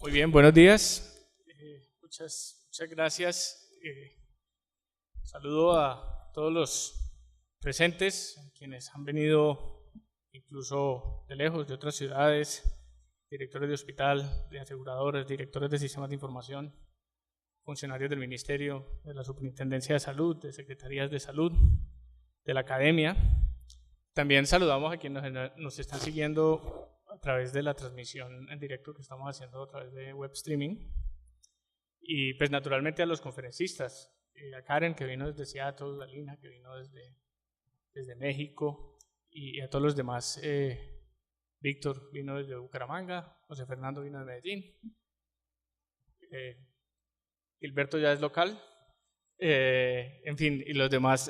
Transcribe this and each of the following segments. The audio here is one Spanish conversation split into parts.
Muy bien, buenos días. Muchas gracias. Saludo a todos los presentes, quienes han venido incluso de lejos, de otras ciudades, directores de hospital, de aseguradoras, directores de sistemas de información, funcionarios del Ministerio, de la Superintendencia de Salud, de Secretarías de Salud, de la Academia. También saludamos a quienes nos están siguiendo a través de la transmisión en directo que estamos haciendo a través de web streaming, y pues naturalmente a los conferencistas, a Karen que vino desde Seattle, a Lina que vino desde México, y a todos los demás. Víctor vino desde Bucaramanga, José Fernando vino de Medellín, Gilberto ya es local, en fin, y los demás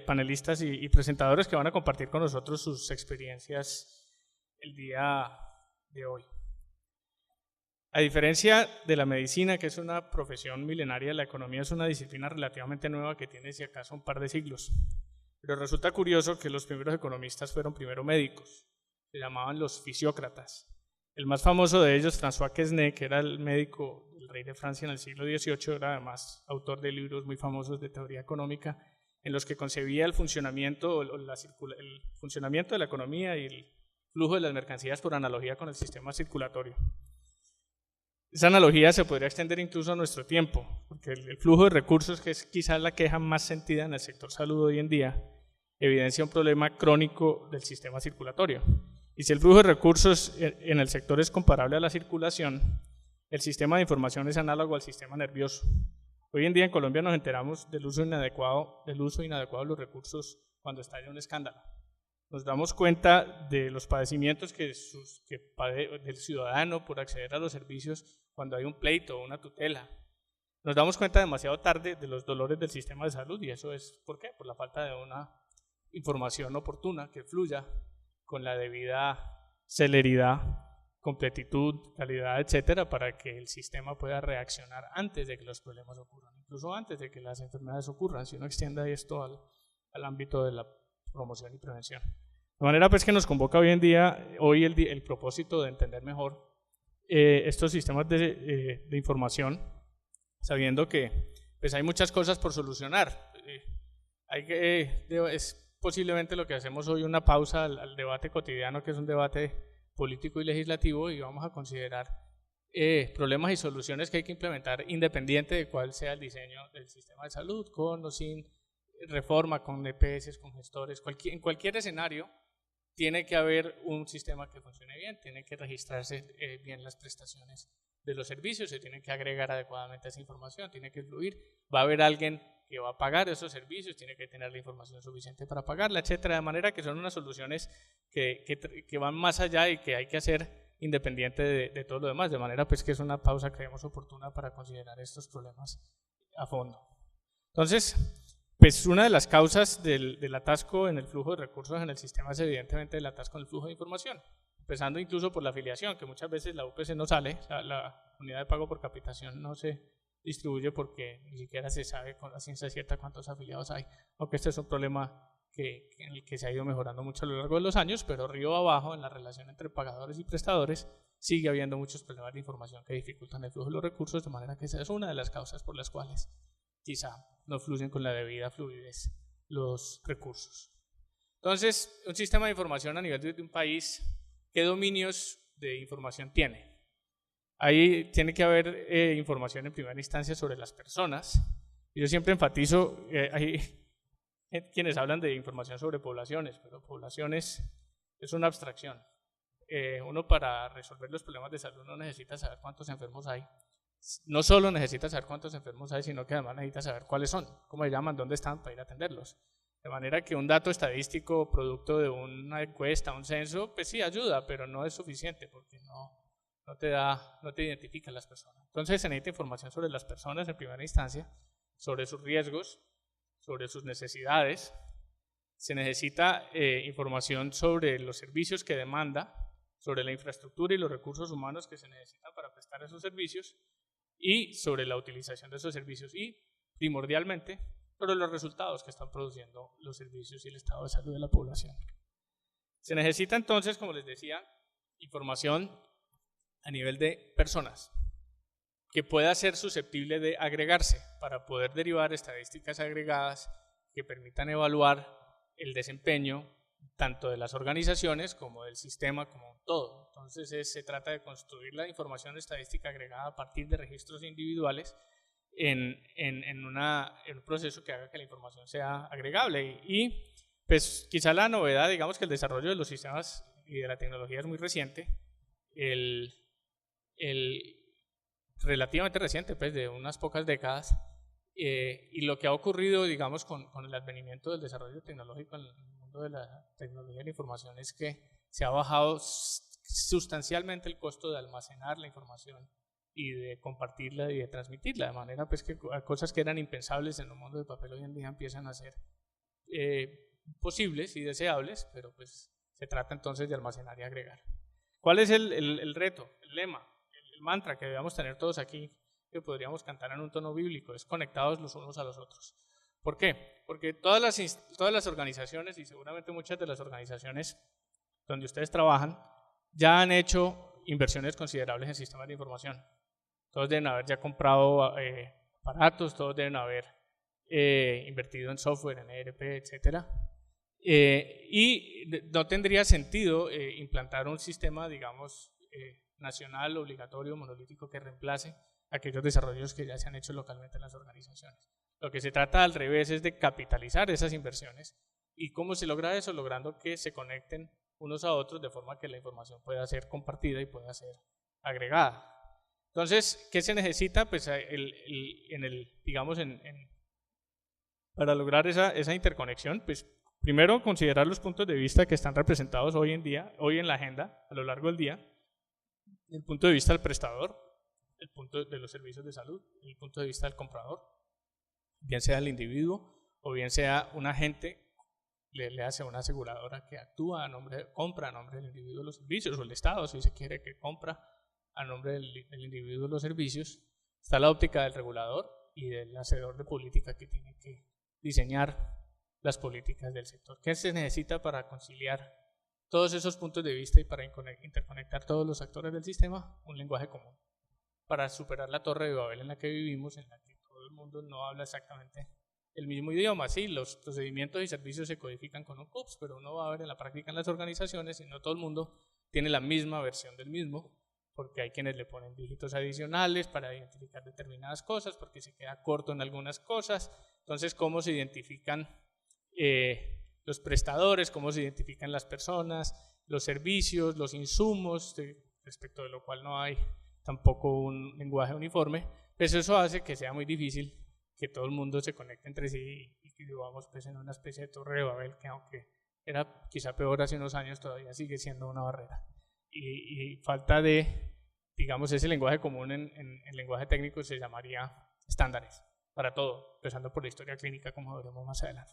panelistas y presentadores que van a compartir con nosotros sus experiencias el día de hoy. A diferencia de la medicina, que es una profesión milenaria, la economía es una disciplina relativamente nueva que tiene si acaso un par de siglos. Pero resulta curioso que los primeros economistas fueron primero médicos, se llamaban los fisiócratas. El más famoso de ellos, François Quesnay, que era el médico del rey de Francia en el siglo XVIII, era además autor de libros muy famosos de teoría económica, en los que concebía el funcionamiento de la economía y el flujo de las mercancías por analogía con el sistema circulatorio. Esa analogía se podría extender incluso a nuestro tiempo, porque el flujo de recursos, que es quizás la queja más sentida en el sector salud hoy en día, evidencia un problema crónico del sistema circulatorio. Y si el flujo de recursos en el sector es comparable a la circulación, el sistema de información es análogo al sistema nervioso. Hoy en día en Colombia nos enteramos del uso inadecuado de los recursos cuando estalla un escándalo. Nos damos cuenta de los padecimientos del ciudadano por acceder a los servicios cuando hay un pleito o una tutela. Nos damos cuenta demasiado tarde de los dolores del sistema de salud, y eso es ¿por qué? Por la falta de una información oportuna que fluya con la debida celeridad, completitud, calidad, etcétera, para que el sistema pueda reaccionar antes de que los problemas ocurran, incluso antes de que las enfermedades ocurran, si uno extiende esto al ámbito de la promoción y prevención. De manera pues que nos convoca hoy en día, el propósito de entender mejor estos sistemas de información, sabiendo que pues hay muchas cosas por solucionar. Es posiblemente lo que hacemos hoy una pausa al debate cotidiano, que es un debate político y legislativo, y vamos a considerar problemas y soluciones que hay que implementar independiente de cuál sea el diseño del sistema de salud, con o sin reforma, con EPS, con gestores. En cualquier escenario tiene que haber un sistema que funcione bien, tiene que registrarse bien las prestaciones de los servicios, se tiene que agregar adecuadamente esa información, tiene que fluir, va a haber alguien que va a pagar esos servicios, tiene que tener la información suficiente para pagarla, etcétera, de manera que son unas soluciones que van más allá y que hay que hacer independiente de todo lo demás, de manera pues que es una pausa que creemos oportuna para considerar estos problemas a fondo. Entonces, pues una de las causas del atasco en el flujo de recursos en el sistema es evidentemente el atasco en el flujo de información, empezando incluso por la afiliación, que muchas veces la UPC no sale, o sea, la unidad de pago por capitación no se distribuye porque ni siquiera se sabe con la ciencia cierta cuántos afiliados hay, aunque este es un problema en el que se ha ido mejorando mucho a lo largo de los años, pero río abajo en la relación entre pagadores y prestadores sigue habiendo muchos problemas de información que dificultan el flujo de los recursos, de manera que esa es una de las causas por las cuales quizá no fluyen con la debida fluidez los recursos. Entonces, un sistema de información a nivel de un país, ¿qué dominios de información tiene? Ahí tiene que haber información en primera instancia sobre las personas. Yo siempre enfatizo, hay quienes hablan de información sobre poblaciones, pero poblaciones es una abstracción. Uno para resolver los problemas de salud no necesita saber cuántos enfermos hay. No solo necesita saber cuántos enfermos hay, sino que además necesita saber cuáles son, cómo se llaman, dónde están para ir a atenderlos. De manera que un dato estadístico producto de una encuesta, un censo, pues sí ayuda, pero no es suficiente porque no te identifica a las personas. Entonces se necesita información sobre las personas en primera instancia, sobre sus riesgos, sobre sus necesidades. Se necesita información sobre los servicios que demanda, sobre la infraestructura y los recursos humanos que se necesitan para prestar esos servicios, y sobre la utilización de esos servicios, y primordialmente sobre los resultados que están produciendo los servicios y el estado de salud de la población. Se necesita entonces, como les decía, información a nivel de personas. que pueda ser susceptible de agregarse para poder derivar estadísticas agregadas que permitan evaluar el desempeño tanto de las organizaciones como del sistema como todo. Entonces se trata de construir la información estadística agregada a partir de registros individuales en un proceso que haga que la información sea agregable. Y pues quizá la novedad, digamos que el desarrollo de los sistemas y de la tecnología es muy reciente, relativamente reciente, pues de unas pocas décadas, y lo que ha ocurrido, digamos, con el advenimiento del desarrollo tecnológico en el mundo de la tecnología de la información es que se ha bajado sustancialmente el costo de almacenar la información y de compartirla y de transmitirla, de manera pues que cosas que eran impensables en un mundo de papel hoy en día empiezan a ser posibles y deseables, pero pues se trata entonces de almacenar y agregar. ¿Cuál es el reto, el lema, el mantra que debemos tener todos aquí, que podríamos cantar en un tono bíblico? Es conectados los unos a los otros. ¿Por qué? Porque todas las organizaciones, y seguramente muchas de las organizaciones donde ustedes trabajan, ya han hecho inversiones considerables en sistemas de información. Todos deben haber ya comprado aparatos, todos deben haber invertido en software, en ERP, etc. Y no tendría sentido implantar un sistema, digamos, nacional, obligatorio, monolítico, que reemplace aquellos desarrollos que ya se han hecho localmente en las organizaciones. Lo que se trata al revés es de capitalizar esas inversiones. ¿Y cómo se logra eso? Logrando que se conecten unos a otros de forma que la información pueda ser compartida y pueda ser agregada. Entonces, ¿qué se necesita? Pues para lograr esa interconexión, pues primero considerar los puntos de vista que están representados hoy en día, hoy en la agenda, a lo largo del día, el punto de vista del prestador, el punto de los servicios de salud, el punto de vista del comprador, bien sea el individuo o bien sea un agente, le hace una aseguradora que actúa compra a nombre del individuo los servicios, o el Estado, si se quiere, que compra a nombre del individuo los servicios. Está la óptica del regulador y del hacedor de política, que tiene que diseñar las políticas del sector. ¿Qué se necesita para conciliar todos esos puntos de vista y para interconectar todos los actores del sistema? Un lenguaje común, para superar la torre de Babel en la que vivimos, en la que todo el mundo no habla exactamente el mismo idioma. Sí, los procedimientos y servicios se codifican con un CUPS, pero uno va a ver en la práctica en las organizaciones y no todo el mundo tiene la misma versión del mismo, porque hay quienes le ponen dígitos adicionales para identificar determinadas cosas, porque se queda corto en algunas cosas. Entonces, ¿cómo se identifican los prestadores? ¿Cómo se identifican las personas, los servicios, los insumos, respecto de lo cual no hay tampoco un lenguaje uniforme? Pues eso hace que sea muy difícil que todo el mundo se conecte entre sí y que vivamos pues en una especie de torre de Babel, que aunque era quizá peor hace unos años, todavía sigue siendo una barrera. Y falta de, digamos, ese lenguaje común en lenguaje técnico se llamaría estándares para todo, empezando por la historia clínica, como veremos más adelante.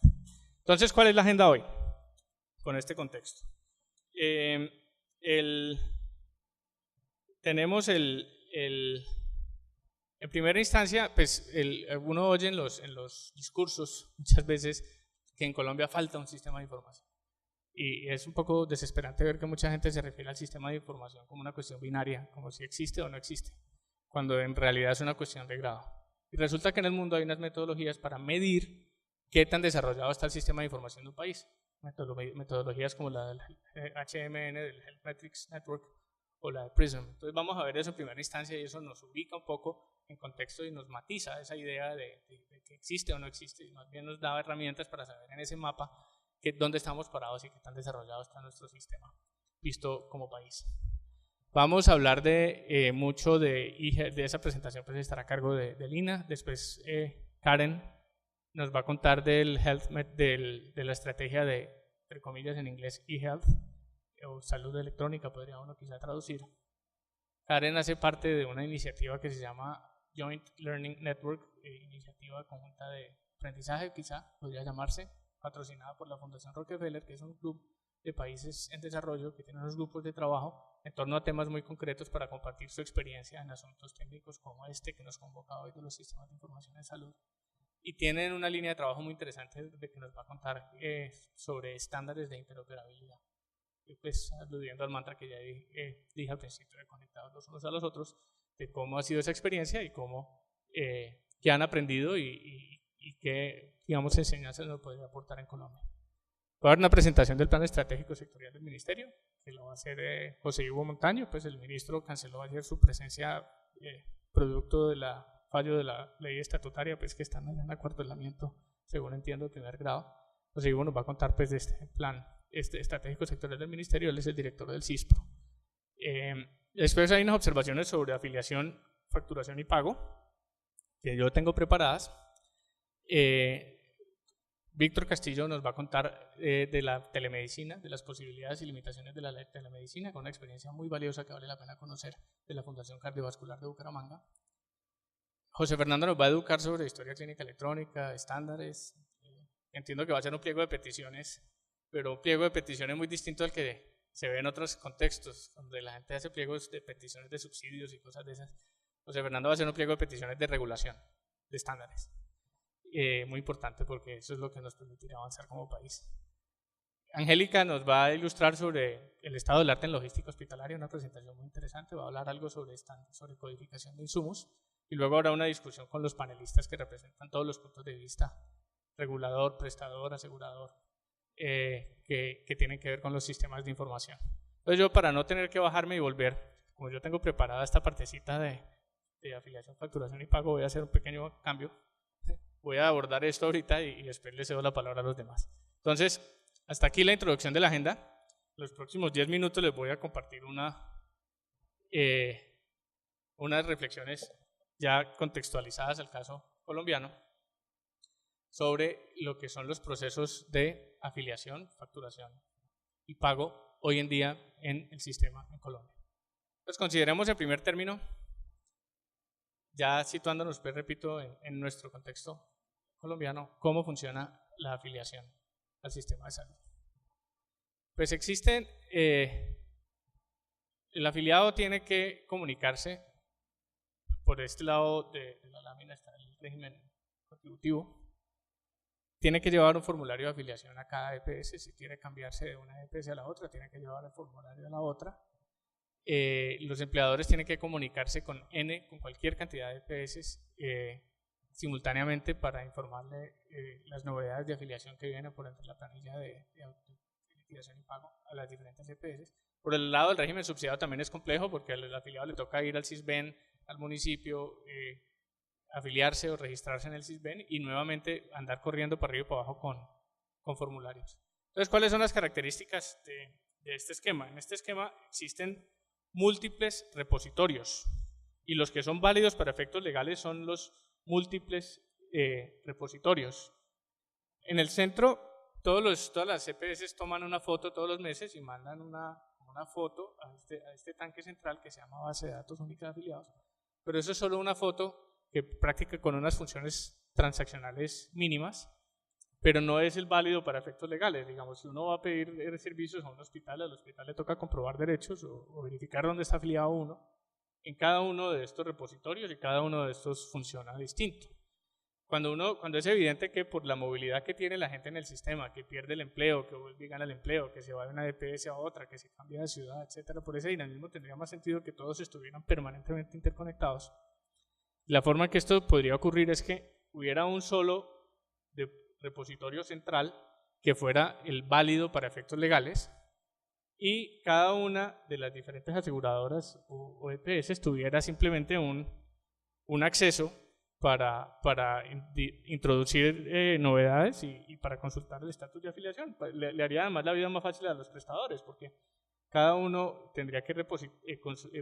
Entonces, ¿cuál es la agenda hoy? Con este contexto. Tenemos en primera instancia, pues uno oye en los discursos muchas veces que en Colombia falta un sistema de información. Y es un poco desesperante ver que mucha gente se refiere al sistema de información como una cuestión binaria, como si existe o no existe, cuando en realidad es una cuestión de grado. Y resulta que en el mundo hay unas metodologías para medir qué tan desarrollado está el sistema de información de un país. Metodologías como la del HMN, del Health Metrics Network, o la de PRISM. Entonces vamos a ver eso en primera instancia y eso nos ubica un poco en contexto y nos matiza esa idea de que existe o no existe, y más bien nos da herramientas para saber en ese mapa dónde estamos parados y qué tan desarrollado está nuestro sistema, visto como país. Vamos a hablar mucho de esa presentación, pues estará a cargo de Lina. Después Karen nos va a contar de la estrategia de, entre comillas en inglés, e-health, o salud electrónica, podría uno quizá traducir. Karen hace parte de una iniciativa que se llama Joint Learning Network, iniciativa conjunta de aprendizaje, quizá podría llamarse, patrocinada por la Fundación Rockefeller, que es un club de países en desarrollo que tiene unos grupos de trabajo en torno a temas muy concretos para compartir su experiencia en asuntos técnicos como este que nos convoca hoy de los sistemas de información en salud. Y tienen una línea de trabajo muy interesante de que nos va a contar sobre estándares de interoperabilidad. Y pues aludiendo al mantra que ya dije al principio de conectados los unos a los otros, cómo ha sido esa experiencia y cómo qué han aprendido y qué, digamos, enseñanzas nos podría aportar en Colombia. Va a haber una presentación del plan estratégico sectorial del ministerio, que lo va a hacer José Ivo Montaño, pues el ministro canceló ayer su presencia producto del fallo de la ley estatutaria, pues que están en acuartelamiento, según entiendo, de primer grado. José Ivo nos va a contar pues de este plan estratégico sectorial del ministerio, él es el director del CISPRO. Después hay unas observaciones sobre afiliación, facturación y pago, que yo tengo preparadas. Víctor Castillo nos va a contar de la telemedicina, de las posibilidades y limitaciones de la telemedicina, con una experiencia muy valiosa que vale la pena conocer de la Fundación Cardiovascular de Bucaramanga. José Fernando nos va a educar sobre historia clínica electrónica, estándares. Entiendo que va a ser un pliego de peticiones, pero un pliego de peticiones muy distinto al que se ve en otros contextos, donde la gente hace pliegos de peticiones de subsidios y cosas de esas. José Fernando va a hacer un pliego de peticiones de regulación, de estándares. Muy importante porque eso es lo que nos permitirá avanzar como país. Angélica nos va a ilustrar sobre el estado del arte en logística hospitalaria, una presentación muy interesante, va a hablar algo sobre codificación de insumos y luego habrá una discusión con los panelistas que representan todos los puntos de vista, regulador, prestador, asegurador, que tienen que ver con los sistemas de información. Entonces yo, para no tener que bajarme y volver, como yo tengo preparada esta partecita de afiliación, facturación y pago, voy a hacer un pequeño cambio. Voy a abordar esto ahorita y después les cedo la palabra a los demás. Entonces, hasta aquí la introducción de la agenda. Los próximos 10 minutos les voy a compartir unas reflexiones ya contextualizadas al caso colombiano sobre lo que son los procesos de afiliación, facturación y pago hoy en día en el sistema en Colombia. Entonces, consideremos en primer término, ya situándonos, pues, repito, en nuestro contexto colombiano, cómo funciona la afiliación al sistema de salud. Pues existen, el afiliado tiene que comunicarse, por este lado de la lámina está el régimen contributivo, tiene que llevar un formulario de afiliación a cada EPS, si quiere cambiarse de una EPS a la otra, tiene que llevar el formulario a la otra. Los empleadores tienen que comunicarse con cualquier cantidad de EPS simultáneamente para informarle las novedades de afiliación que vienen por entre la planilla de liquidación y pago a las diferentes EPS. Por el lado del régimen subsidiado también es complejo porque al afiliado le toca ir al SISBEN, al municipio, afiliarse o registrarse en el SISBEN y nuevamente andar corriendo para arriba y para abajo con formularios. Entonces, ¿cuáles son las características de este esquema? En este esquema existen múltiples repositorios y los que son válidos para efectos legales son los múltiples repositorios. En el centro, todas las EPS toman una foto todos los meses y mandan una foto a este tanque central que se llama base de datos única de afiliados, pero eso es solo una foto que practica con unas funciones transaccionales mínimas, pero no es el válido para efectos legales. Digamos, si uno va a pedir servicios a un hospital, al hospital le toca comprobar derechos o verificar dónde está afiliado uno. En cada uno de estos repositorios y cada uno de estos funciona distinto. Cuando es evidente que por la movilidad que tiene la gente en el sistema, que pierde el empleo, que vuelve y gana el empleo, que se va de una EPS a otra, que se cambia de ciudad, etcétera, por ese dinamismo tendría más sentido que todos estuvieran permanentemente interconectados. La forma en que esto podría ocurrir es que hubiera un solo repositorio central que fuera el válido para efectos legales y cada una de las diferentes aseguradoras o EPS tuviera simplemente un acceso para introducir novedades y para consultar el estatus de afiliación. Le haría además la vida más fácil a los prestadores porque cada uno tendría que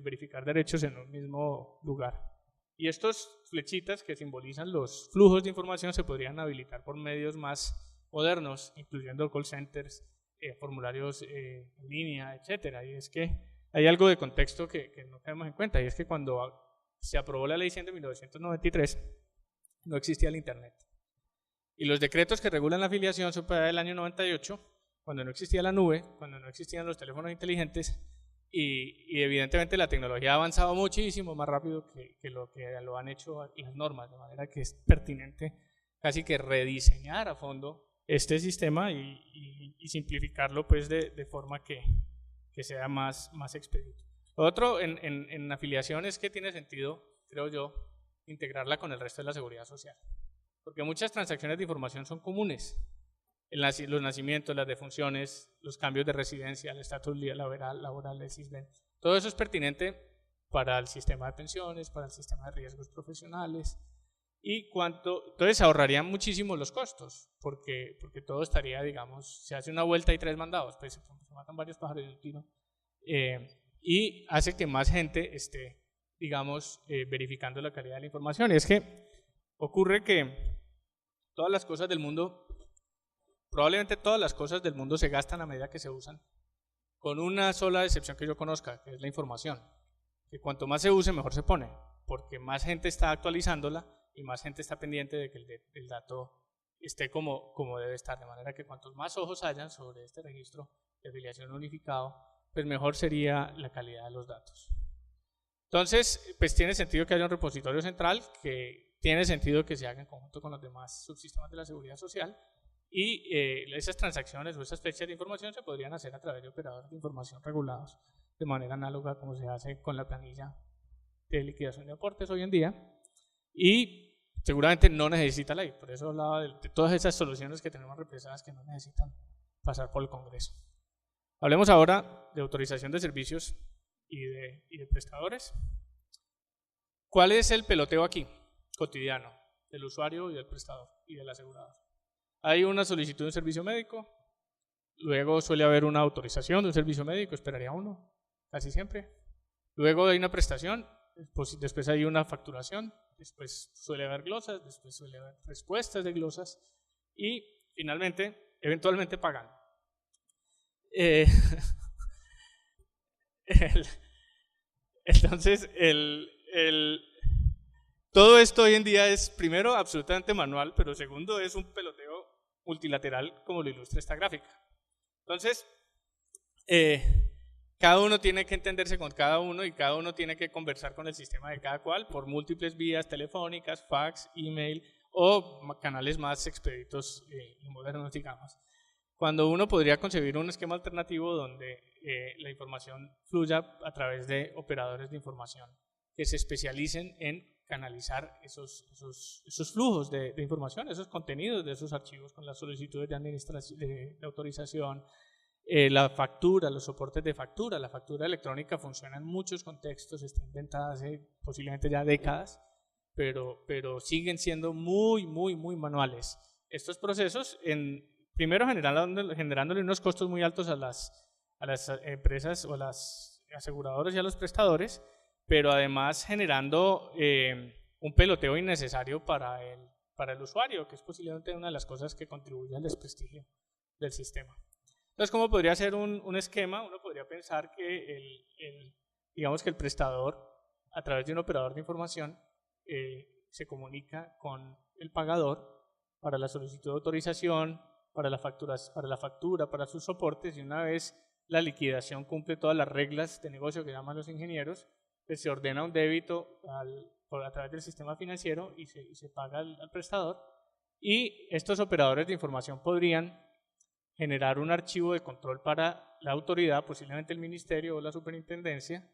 verificar derechos en un mismo lugar. Y estos flechitas que simbolizan los flujos de información se podrían habilitar por medios más modernos, incluyendo call centers, formularios en línea, etcétera. Y es que hay algo de contexto que no tenemos en cuenta, y es que cuando se aprobó la Ley 100 de 1993, no existía el Internet. Y los decretos que regulan la afiliación son para el año 98, cuando no existía la nube, cuando no existían los teléfonos inteligentes, y evidentemente la tecnología ha avanzado muchísimo más rápido que lo han hecho las normas, de manera que es pertinente casi que rediseñar a fondo este sistema y simplificarlo pues de forma que sea más expedito. Lo otro en afiliación es que tiene sentido, creo yo, integrarla con el resto de la seguridad social. Porque muchas transacciones de información son comunes. Los nacimientos, las defunciones, los cambios de residencia, el estatus laboral, el CISBEN. Todo eso es pertinente para el sistema de pensiones, para el sistema de riesgos profesionales. Entonces ahorrarían muchísimo los costos, porque todo estaría, digamos, se hace una vuelta y 3 mandados, pues se matan varios pájaros de un tiro, y hace que más gente esté, digamos, verificando la calidad de la información. Y es que ocurre que todas las cosas del mundo, probablemente todas las cosas del mundo se gastan a medida que se usan, con una sola excepción que yo conozca, que es la información, que cuanto más se use mejor se pone, porque más gente está actualizándola y más gente está pendiente de que el dato esté como debe estar, de manera que cuantos más ojos hayan sobre este registro de afiliación unificado, pues mejor sería la calidad de los datos. Entonces, pues tiene sentido que haya un repositorio central, que tiene sentido que se haga en conjunto con los demás subsistemas de la seguridad social, y esas transacciones o esas fechas de información se podrían hacer a través de operadores de información regulados, de manera análoga como se hace con la planilla de liquidación de aportes hoy en día, y seguramente no necesita ley. Por eso hablaba de todas esas soluciones que tenemos represadas que no necesitan pasar por el Congreso. Hablemos ahora de autorización de servicios y de prestadores. ¿Cuál es el peloteo aquí? Cotidiano, del usuario y del prestador y del asegurador. Hay una solicitud de un servicio médico, luego suele haber una autorización de un servicio médico, esperaría uno, casi siempre. Luego hay una prestación, después hay una facturación, después suele haber glosas, después suele haber respuestas de glosas y finalmente, eventualmente pagan. Entonces, todo esto hoy en día es, primero, absolutamente manual, pero segundo, es un peloteo multilateral, como lo ilustra esta gráfica. Entonces, cada uno tiene que entenderse con cada uno y cada uno tiene que conversar con el sistema de cada cual por múltiples vías telefónicas, fax, email o canales más expeditos y modernos, digamos. Cuando uno podría concebir un esquema alternativo donde la información fluya a través de operadores de información que se especialicen en canalizar esos flujos de información, esos contenidos de esos archivos con las solicitudes de autorización, la factura, los soportes de factura. La factura electrónica funciona en muchos contextos, está inventada hace posiblemente ya décadas, pero siguen siendo muy manuales. Estos procesos, primero generándole unos costos muy altos a las empresas o a las aseguradoras y a los prestadores, pero además generando un peloteo innecesario para el usuario, que es posiblemente una de las cosas que contribuye al desprestigio del sistema. Entonces, ¿cómo podría ser un esquema? Uno podría pensar que digamos que el prestador, a través de un operador de información, se comunica con el pagador para la solicitud de autorización, para la factura, para sus soportes, y una vez la liquidación cumple todas las reglas de negocio que llaman los ingenieros, pues se ordena un débito a través del sistema financiero y se paga al prestador, y estos operadores de información podrían generar un archivo de control para la autoridad, posiblemente el ministerio o la superintendencia,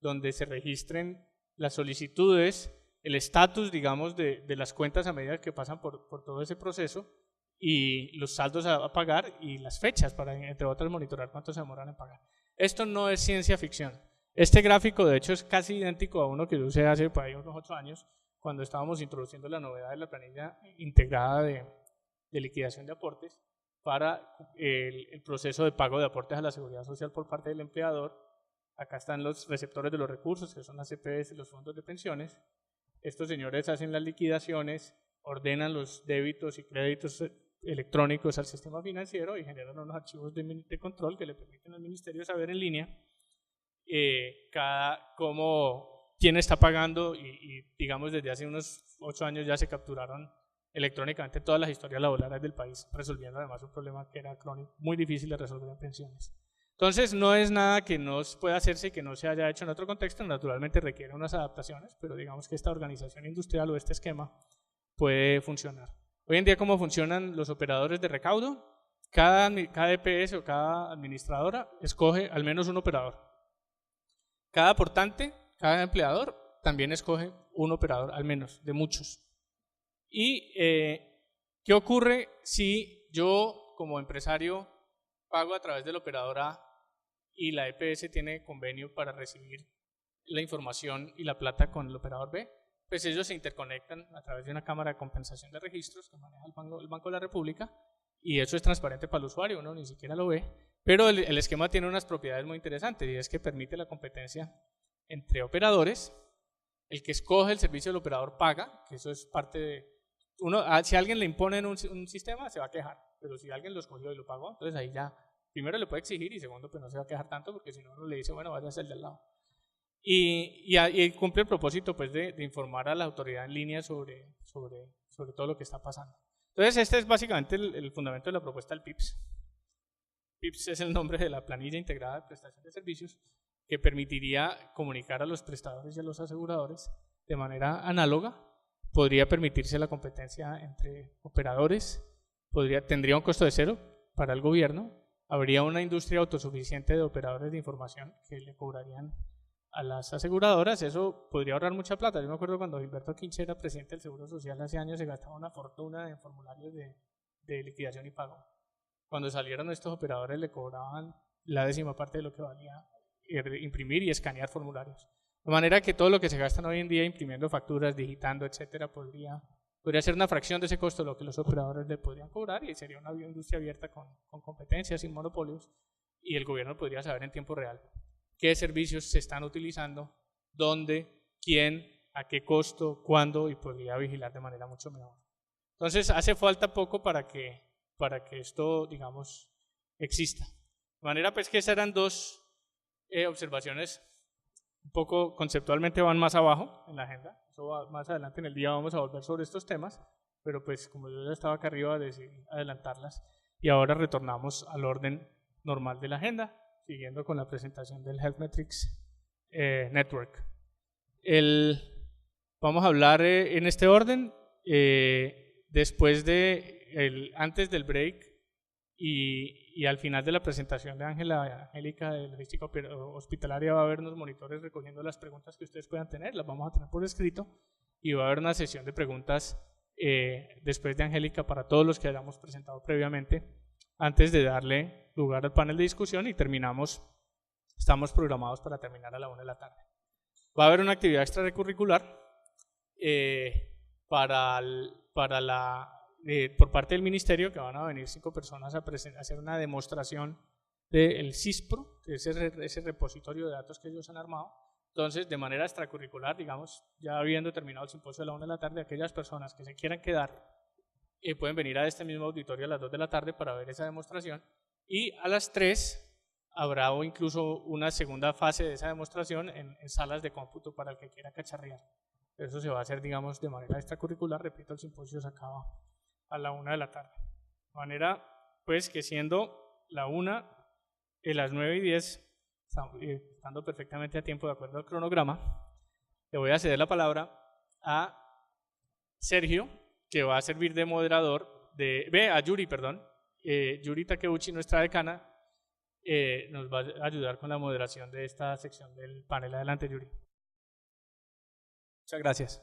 donde se registren las solicitudes, el estatus, digamos, de las cuentas a medida que pasan por todo ese proceso, y los saldos a pagar y las fechas para, entre otras, monitorar cuánto se demoran en pagar. Esto no es ciencia ficción. Este gráfico, de hecho, es casi idéntico a uno que yo usé hace por ahí unos 8 años, cuando estábamos introduciendo la novedad de la planilla integrada de liquidación de aportes para el proceso de pago de aportes a la seguridad social por parte del empleador. Acá están los receptores de los recursos, que son las CPS y los fondos de pensiones. Estos señores hacen las liquidaciones, ordenan los débitos y créditos electrónicos al sistema financiero y generan unos archivos de control que le permiten al ministerio saber en línea quién está pagando, y digamos desde hace unos 8 años ya se capturaron electrónicamente todas las historias laborales del país, resolviendo además un problema que era crónico, muy difícil de resolver en pensiones. Entonces no es nada que no pueda hacerse y que no se haya hecho en otro contexto, naturalmente requiere unas adaptaciones, pero digamos que esta organización industrial o este esquema puede funcionar. Hoy en día, ¿cómo funcionan los operadores de recaudo? Cada EPS o cada administradora escoge al menos un operador. Cada aportante, cada empleador, también escoge un operador, al menos, de muchos. ¿Y qué ocurre si yo, como empresario, pago a través del operador A y la EPS tiene convenio para recibir la información y la plata con el operador B? Pues ellos se interconectan a través de una cámara de compensación de registros que maneja el Banco de la República, y eso es transparente para el usuario, uno ni siquiera lo ve, pero el esquema tiene unas propiedades muy interesantes, y es que permite la competencia entre operadores. El que escoge el servicio del operador paga, que eso es parte de... si alguien le impone en un sistema, se va a quejar, pero si alguien lo escogió y lo pagó, entonces ahí ya, primero le puede exigir, y segundo, pues no se va a quejar tanto, porque si no, uno le dice, bueno, vaya a ser del lado. Y cumple el propósito, pues, de informar a la autoridad en línea sobre todo lo que está pasando. Entonces, este es básicamente el fundamento de la propuesta del PIPS. PIPS es el nombre de la planilla integrada de prestación de servicios, que permitiría comunicar a los prestadores y a los aseguradores de manera análoga. Podría permitirse la competencia entre operadores, tendría un costo de cero para el gobierno, habría una industria autosuficiente de operadores de información que le cobrarían a las aseguradoras. Eso podría ahorrar mucha plata. Yo me acuerdo cuando Gilberto Quinche era presidente del Seguro Social hace años, se gastaba una fortuna en formularios de liquidación y pago. Cuando salieron estos operadores le cobraban la 10ª parte de lo que valía imprimir y escanear formularios. De manera que todo lo que se gastan hoy en día imprimiendo facturas, digitando, etcétera, podría ser una fracción de ese costo de lo que los operadores le podrían cobrar, y sería una industria abierta con competencias, sin monopolios, y el gobierno podría saber en tiempo real qué servicios se están utilizando, dónde, quién, a qué costo, cuándo, y podría vigilar de manera mucho mejor. Entonces hace falta poco para que esto, digamos, exista. De manera pues que esas eran dos observaciones, un poco conceptualmente van más abajo en la agenda. Eso más adelante en el día vamos a volver sobre estos temas, pero pues como yo ya estaba acá arriba decidí adelantarlas, y ahora retornamos al orden normal de la agenda, siguiendo con la presentación del Health Metrics Network. Vamos a hablar en este orden, antes del break y al final de la presentación de Angélica de Logística Hospitalaria, va a haber unos monitores recogiendo las preguntas que ustedes puedan tener, las vamos a tener por escrito, y va a haber una sesión de preguntas después de Angélica para todos los que hayamos presentado previamente, antes de darle lugar al panel de discusión, y estamos programados para terminar a la 1 de la tarde. Va a haber una actividad extracurricular por parte del ministerio, que van a venir 5 personas a hacer una demostración del CISPRO, que es ese repositorio de datos que ellos han armado. Entonces, de manera extracurricular, digamos, ya habiendo terminado el simposio a la 1 de la tarde, aquellas personas que se quieran quedar pueden venir a este mismo auditorio a las 2 de la tarde para ver esa demostración, y a las 3 habrá incluso una segunda fase de esa demostración en salas de cómputo para el que quiera cacharrear. Eso se va a hacer, digamos, de manera extracurricular. Repito, el simposio se acaba a la 1 de la tarde. De manera, pues, que siendo la 1, las 9:10, estando perfectamente a tiempo de acuerdo al cronograma, le voy a ceder la palabra a Sergio, que va a servir de moderador, a Yuri, perdón. Yuri Takeuchi, nuestra decana, nos va a ayudar con la moderación de esta sección del panel. Adelante, Yuri. Muchas gracias.